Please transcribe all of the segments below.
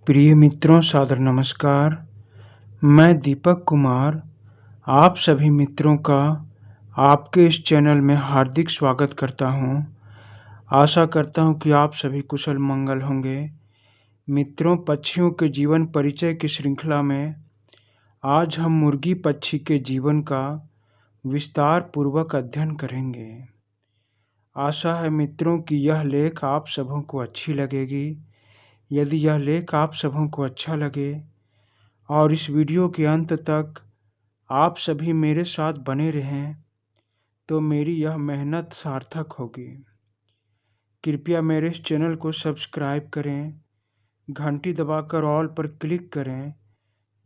प्रिय मित्रों, सादर नमस्कार। मैं दीपक कुमार आप सभी मित्रों का आपके इस चैनल में हार्दिक स्वागत करता हूं। आशा करता हूं कि आप सभी कुशल मंगल होंगे। मित्रों, पक्षियों के जीवन परिचय की श्रृंखला में आज हम मुर्गी पक्षी के जीवन का विस्तार पूर्वक अध्ययन करेंगे। आशा है मित्रों कि यह लेख आप सबों को अच्छी लगेगी। यदि यह लेख आप सबों को अच्छा लगे और इस वीडियो के अंत तक आप सभी मेरे साथ बने रहें तो मेरी यह मेहनत सार्थक होगी। कृपया मेरे इस चैनल को सब्सक्राइब करें, घंटी दबाकर ऑल पर क्लिक करें,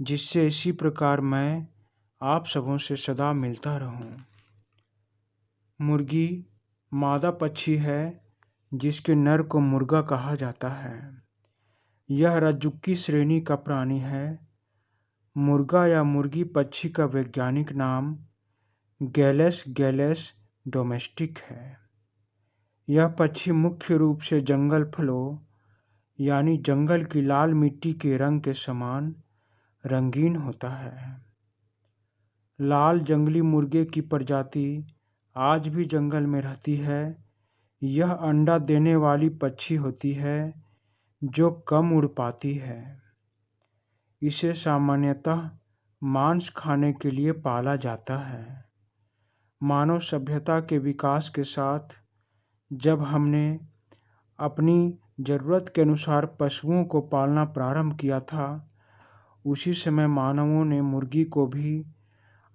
जिससे इसी प्रकार मैं आप सबों से सदा मिलता रहूं। मुर्गी मादा पक्षी है जिसके नर को मुर्गा कहा जाता है। यह रज्जुकी श्रेणी का प्राणी है। मुर्गा या मुर्गी पक्षी का वैज्ञानिक नाम गैलस गैलस डोमेस्टिक है। यह पक्षी मुख्य रूप से जंगल फलों यानी जंगल की लाल मिट्टी के रंग के समान रंगीन होता है। लाल जंगली मुर्गे की प्रजाति आज भी जंगल में रहती है। यह अंडा देने वाली पक्षी होती है जो कम उड़ पाती है। इसे सामान्यतः मांस खाने के लिए पाला जाता है। मानव सभ्यता के विकास के साथ जब हमने अपनी ज़रूरत के अनुसार पशुओं को पालना प्रारंभ किया था, उसी समय मानवों ने मुर्गी को भी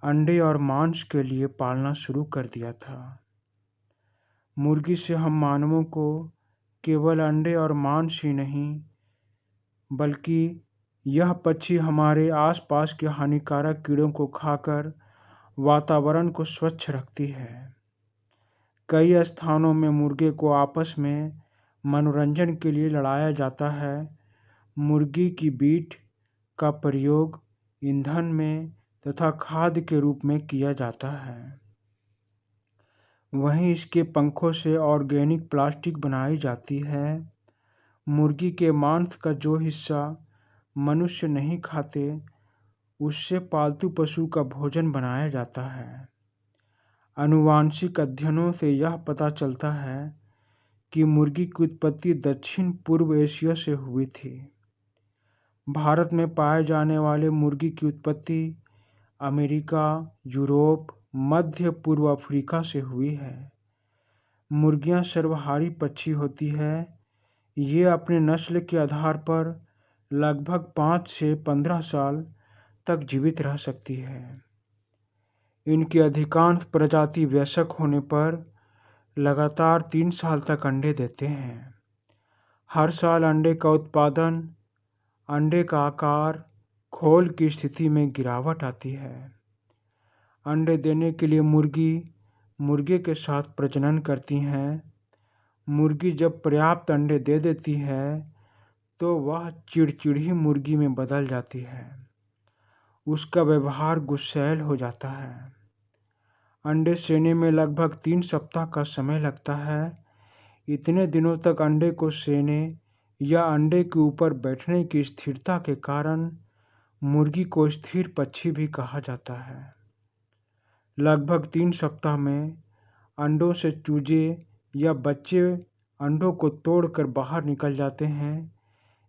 अंडे और मांस के लिए पालना शुरू कर दिया था। मुर्गी से हम मानवों को केवल अंडे और मांस ही नहीं, बल्कि यह पक्षी हमारे आसपास के हानिकारक कीड़ों को खाकर वातावरण को स्वच्छ रखती है। कई स्थानों में मुर्गे को आपस में मनोरंजन के लिए लड़ाया जाता है। मुर्गी की बीट का प्रयोग ईंधन में तथा खाद्य के रूप में किया जाता है। वहीं इसके पंखों से ऑर्गेनिक प्लास्टिक बनाई जाती है। मुर्गी के मांस का जो हिस्सा मनुष्य नहीं खाते, उससे पालतू पशु का भोजन बनाया जाता है। आनुवांशिक अध्ययनों से यह पता चलता है कि मुर्गी की उत्पत्ति दक्षिण पूर्व एशिया से हुई थी। भारत में पाए जाने वाले मुर्गी की उत्पत्ति अमेरिका, यूरोप, मध्य पूर्व अफ्रीका से हुई है। मुर्गियां सर्वहारी पक्षी होती है। ये अपने नस्ल के आधार पर लगभग 5 से 15 साल तक जीवित रह सकती है। इनकी अधिकांश प्रजाति वयस्क होने पर लगातार 3 साल तक अंडे देते हैं। हर साल अंडे का उत्पादन, अंडे का आकार, खोल की स्थिति में गिरावट आती है। अंडे देने के लिए मुर्गी मुर्गे के साथ प्रजनन करती हैं। मुर्गी जब पर्याप्त अंडे दे देती है तो वह चिड़चिड़ी मुर्गी में बदल जाती है। उसका व्यवहार गुस्सैल हो जाता है। अंडे सेने में लगभग 3 सप्ताह का समय लगता है। इतने दिनों तक अंडे को सेने या अंडे के ऊपर बैठने की स्थिरता के कारण मुर्गी को स्थिर पक्षी भी कहा जाता है। लगभग 3 सप्ताह में अंडों से चूजे या बच्चे अंडों को तोड़कर बाहर निकल जाते हैं।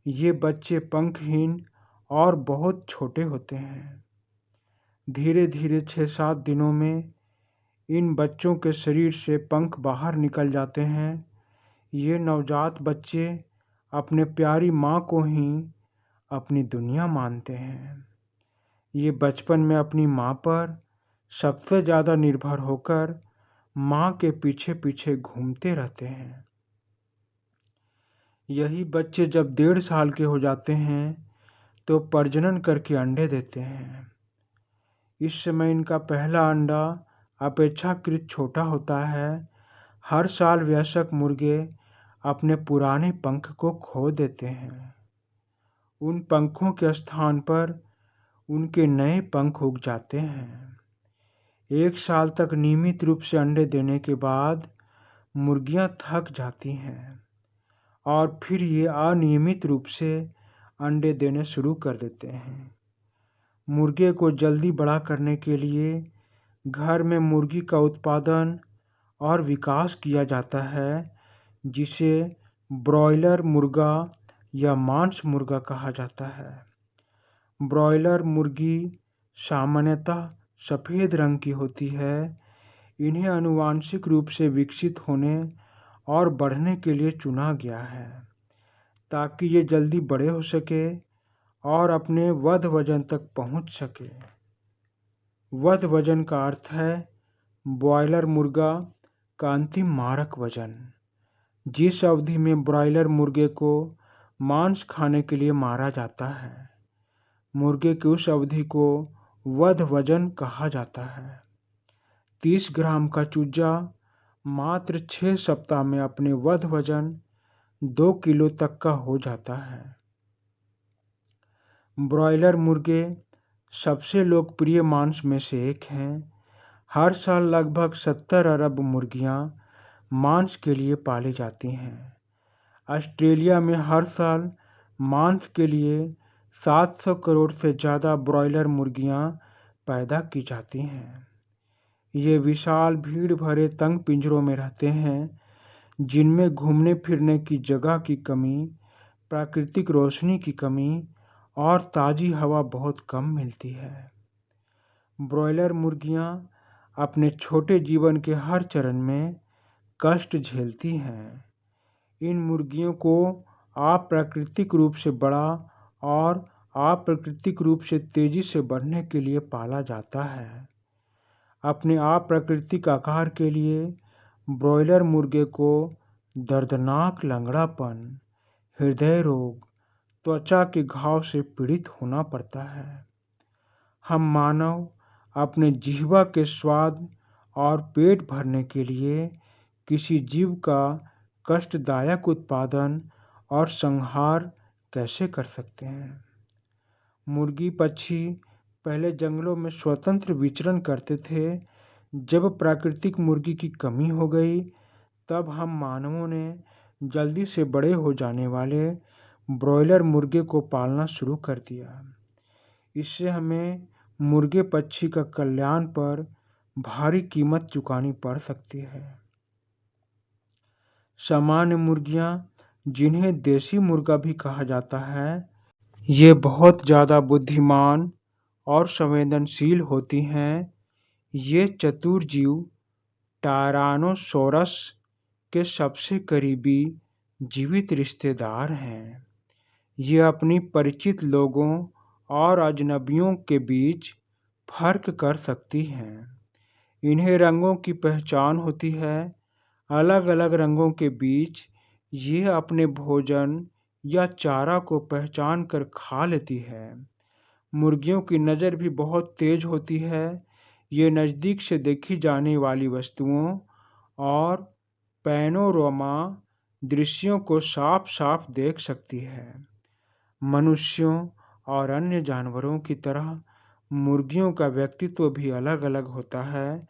ये बच्चे पंखहीन और बहुत छोटे होते हैं। धीरे धीरे 6-7 दिनों में इन बच्चों के शरीर से पंख बाहर निकल जाते हैं। ये नवजात बच्चे अपने प्यारी माँ को ही अपनी दुनिया मानते हैं। ये बचपन में अपनी माँ पर सबसे ज़्यादा निर्भर होकर माँ के पीछे पीछे घूमते रहते हैं। यही बच्चे जब 1.5 साल के हो जाते हैं तो प्रजनन करके अंडे देते हैं। इस समय इनका पहला अंडा अपेक्षाकृत छोटा होता है। हर साल वयस्क मुर्गे अपने पुराने पंख को खो देते हैं। उन पंखों के स्थान पर उनके नए पंख उग जाते हैं। 1 साल तक नियमित रूप से अंडे देने के बाद मुर्गियां थक जाती हैं और फिर ये अनियमित रूप से अंडे देने शुरू कर देते हैं। मुर्गे को जल्दी बड़ा करने के लिए घर में मुर्गी का उत्पादन और विकास किया जाता है, जिसे ब्रॉयलर मुर्गा या मांस मुर्गा कहा जाता है। ब्रॉयलर मुर्गी सामान्यतः सफ़ेद रंग की होती है। इन्हें आनुवांशिक रूप से विकसित होने और बढ़ने के लिए चुना गया है, ताकि ये जल्दी बड़े हो सके और अपने वध वजन तक पहुंच सके। वध वजन का अर्थ है ब्रॉयलर मुर्गा का अंतिम मारक वजन, जिस अवधि में ब्रॉयलर मुर्गे को मांस खाने के लिए मारा जाता है। मुर्गे की उस अवधि को वध वजन कहा जाता है। 30 ग्राम का चूजा मात्र 6 सप्ताह में अपने वध वजन 2 किलो तक का हो जाता है। ब्रॉयलर मुर्गे सबसे लोकप्रिय मांस में से एक हैं। हर साल लगभग 70 अरब मुर्गियां मांस के लिए पाली जाती हैं। ऑस्ट्रेलिया में हर साल मांस के लिए 700 करोड़ से ज़्यादा ब्रॉयलर मुर्गियां पैदा की जाती हैं। ये विशाल भीड़ भरे तंग पिंजरों में रहते हैं, जिनमें घूमने फिरने की जगह की कमी, प्राकृतिक रोशनी की कमी और ताज़ी हवा बहुत कम मिलती है। ब्रॉयलर मुर्गियां अपने छोटे जीवन के हर चरण में कष्ट झेलती हैं। इन मुर्गियों को अप्राकृतिक रूप से बड़ा और अप्राकृतिक रूप से तेजी से बढ़ने के लिए पाला जाता है। अपने अप्राकृतिक आकार के लिए ब्रॉयलर मुर्गे को दर्दनाक लंगड़ापन, हृदय रोग, त्वचा के घाव से पीड़ित होना पड़ता है। हम मानव अपने जिह्वा के स्वाद और पेट भरने के लिए किसी जीव का कष्टदायक उत्पादन और संहार कैसे कर सकते हैं? मुर्गी पक्षी पहले जंगलों में स्वतंत्र विचरण करते थे। जब प्राकृतिक मुर्गी की कमी हो गई, तब हम मानवों ने जल्दी से बड़े हो जाने वाले ब्रॉयलर मुर्गे को पालना शुरू कर दिया। इससे हमें मुर्गे पक्षी का कल्याण पर भारी कीमत चुकानी पड़ सकती है। सामान्य मुर्गियां, जिन्हें देसी मुर्गा भी कहा जाता है, ये बहुत ज़्यादा बुद्धिमान और संवेदनशील होती हैं। ये चतुर जीव टायरानोसोरस के सबसे करीबी जीवित रिश्तेदार हैं। ये अपनी परिचित लोगों और अजनबियों के बीच फर्क कर सकती हैं। इन्हें रंगों की पहचान होती है। अलग अलग रंगों के बीच ये अपने भोजन या चारा को पहचान कर खा लेती है। मुर्गियों की नज़र भी बहुत तेज होती है। ये नज़दीक से देखी जाने वाली वस्तुओं और पैनोरामा दृश्यों को साफ साफ देख सकती है। मनुष्यों और अन्य जानवरों की तरह मुर्गियों का व्यक्तित्व भी अलग अलग होता है।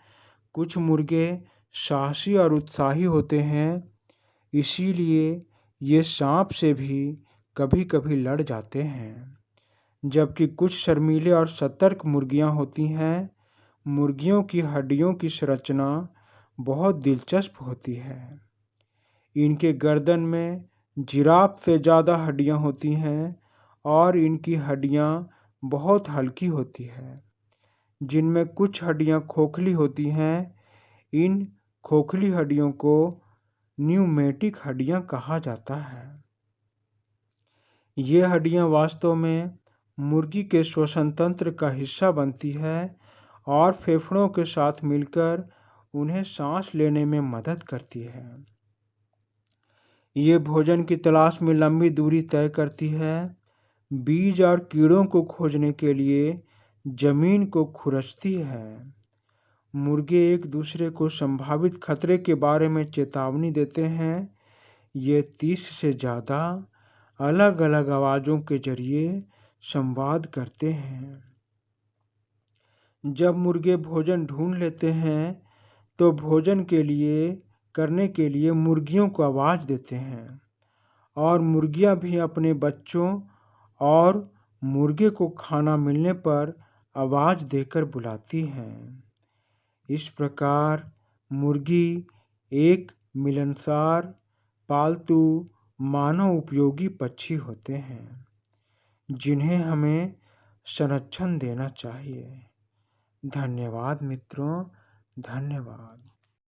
कुछ मुर्गे साहसी और उत्साही होते हैं, इसीलिए ये सांप से भी कभी कभी लड़ जाते हैं। जबकि कुछ शर्मीले और सतर्क मुर्गियां होती हैं। मुर्गियों की हड्डियों की संरचना बहुत दिलचस्प होती है। इनके गर्दन में जिराफ से ज़्यादा हड्डियां होती हैं और इनकी हड्डियां बहुत हल्की होती हैं, जिनमें कुछ हड्डियां खोखली होती हैं। इन खोखली हड्डियों को न्यूमेटिक हड्डियां कहा जाता है। ये हड्डियां वास्तव में मुर्गी के श्वसन तंत्र का हिस्सा बनती है और फेफड़ों के साथ मिलकर उन्हें सांस लेने में मदद करती है। ये भोजन की तलाश में लंबी दूरी तय करती है। बीज और कीड़ों को खोजने के लिए जमीन को खुरचती है। मुर्गे एक दूसरे को संभावित खतरे के बारे में चेतावनी देते हैं। ये 30 से ज़्यादा अलग अलग आवाज़ों के जरिए संवाद करते हैं। जब मुर्गे भोजन ढूंढ लेते हैं, तो भोजन के लिए करने के लिए मुर्गियों को आवाज़ देते हैं और मुर्गियां भी अपने बच्चों और मुर्गे को खाना मिलने पर आवाज़ देकर बुलाती हैं। इस प्रकार मुर्गी एक मिलनसार, पालतू, मानव उपयोगी पक्षी होते हैं, जिन्हें हमें संरक्षण देना चाहिए। धन्यवाद मित्रों, धन्यवाद।